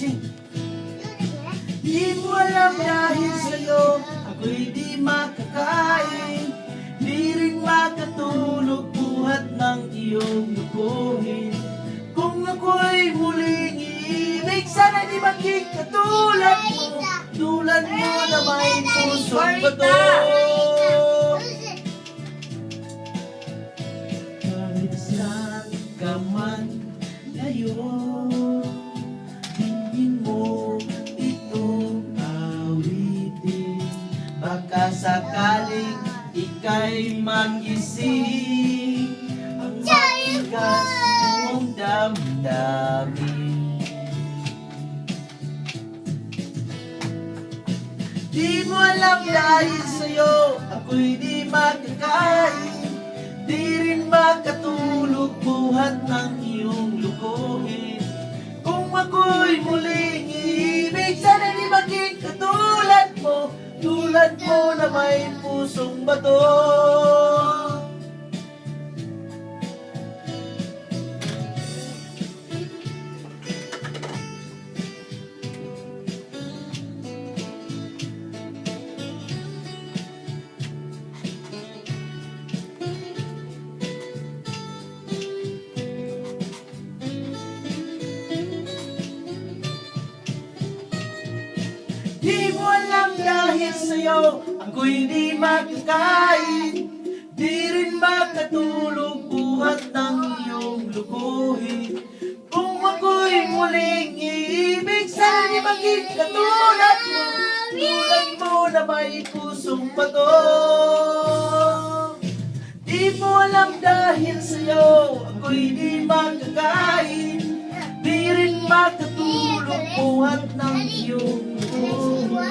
sing. Di mo alam dahil sa'yo ako'y di makakain, di rin makatulog buhat ng iyong lukuhin. Kung ako'y muling iibig, sana di maging katulad mo, tulad mo na may pusong bato. Kahit saan ka man ngayon, tingin mo itong awitin. Baka sakaling ika'y magising ang matigas mong damdamin. Di mo alam dahil sa'yo ako'y di makakain, di rin makatulog buhat ng iyong lukuhin. Kung ako'y muling iibig, sana di maging katulad mo, tulad mo na may pusong bato. Di mo alam dahil sa'yo ako'y di makakain, di rin makatulog buhat ng iyong lukuhin. Kung ako'y muling iibig, sana di maging katulad mo, tulad mo na may pusong bato. Di mo alam dahil sa'yo ako'y di makakain, di rin makatulog buhat ng iyong lukuhin.